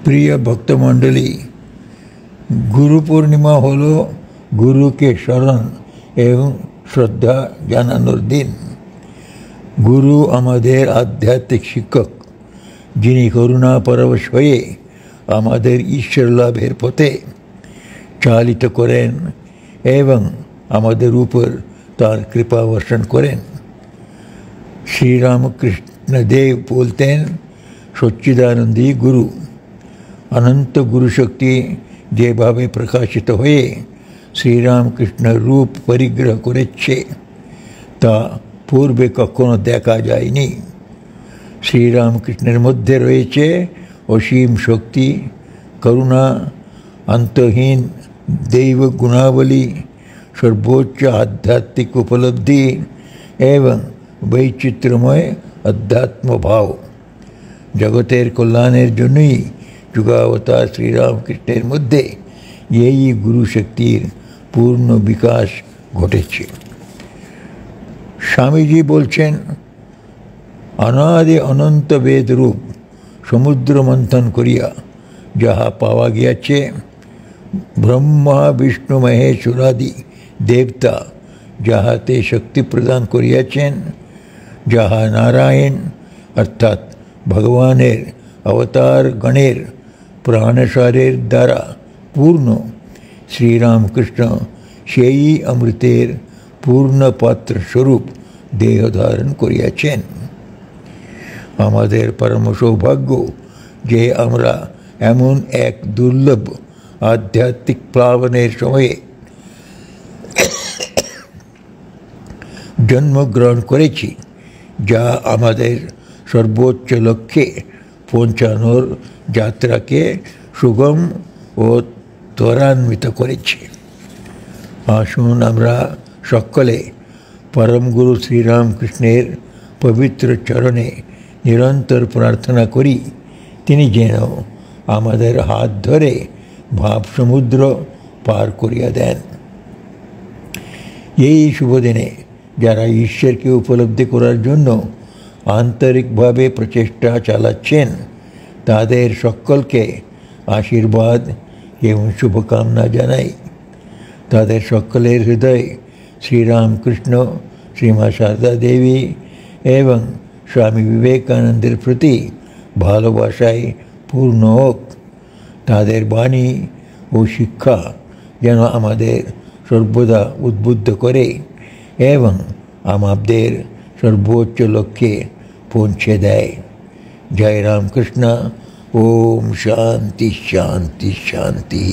प्रिय भक्तमंडली, गुरु पूर्णिमा हलो गुरु के शरण एवं श्रद्धा জানানোর দিন। गुरु आमादेर आध्यात्मिक शिक्षक, যিনি করুণা পরবশ হয়ে আমাদের ঈশ্বর লাভের পথে চালিত করেন এবং আমাদের উপর তার কৃপা বর্ষণ করেন। श्री रामकृष्ण देव बोलतें सच्चिदानंदी गुरु अनंत गुरु शक्ति जे भावे प्रकाशित हुए श्रीरामकृष्ण रूप परिग्रह करेছে ता पूर्वे कखनो देखा जायনি। श्रीरामकृष्णের মধ্যে রয়েছে অসীম শক্তি, করুণা, अंतहीन दैव गुणावली, सर्वोच्च आध्यात्मिक उपलब्धि एवं वैचित्र्यमय अध्यात्म भाव। जगतेर कल्याणेर जन्यई जुगावतार श्रीरामकृष्णेर मध्य यही गुरु शक्तिर पूर्ण विकास घटेছে। स्वामीजी बोलছেন, अनादि अनंत वेद रूप समुद्र मंथन करिया जहा पावा गियाছে, ब्रह्मा विष्णु महेश्वरादि देवता যাহাতে शक्ति प्रदान करियाছেন, जहा नारायण अर्थात भगवानेर अवतार गणेर प्राणसारेर द्वारा पूर्ण श्रीरामकृष्ण सेई अमृतेर पूर्ण पात्र स्वरूप देह धारण करियाছেন। आमादेर परम सौभाग्य जे आमरा एमन एक दुर्लभ आध्यात्मिक प्लावनेर समये जन्मग्रहण करेছি, যা আমাদের সর্বোচ্চ লক্ষ্যে পৌঁছানোর যাত্রাকে সুগম ও ত্বরান্বিত করেছে। আসুন আমরা সকলে परम गुरु श्रीरामकृष्णेर पवित्र चरणे निरंतर प्रार्थना करी তিনি যেন আমাদের हाथ धरे भाव समुद्र पार करिया देन। এই শুভ দিনে যারা ঈশ্বরকে উপলব্ধি করার জন্য আন্তরিকভাবে প্রচেষ্টা চালাচ্ছেন তাদের সকলকে আশীর্বাদ এবং শুভকামনা জানাই। তাদের সকলের হৃদয় শ্রীরামকৃষ্ণ, শ্রীমা শারদা দেবী এবং স্বামী বিবেকানন্দের প্রতি ভালোবাসায় পূর্ণ হোক। তাদের বাণী ও শিক্ষা যেন আমাদের সর্বদা উদ্বুদ্ধ করে এবং আমাদের সর্বোচ্চ লক্ষ্যে পৌঁছে দেয়। जय रामकृष्ण। ओम शांति शांति शांति।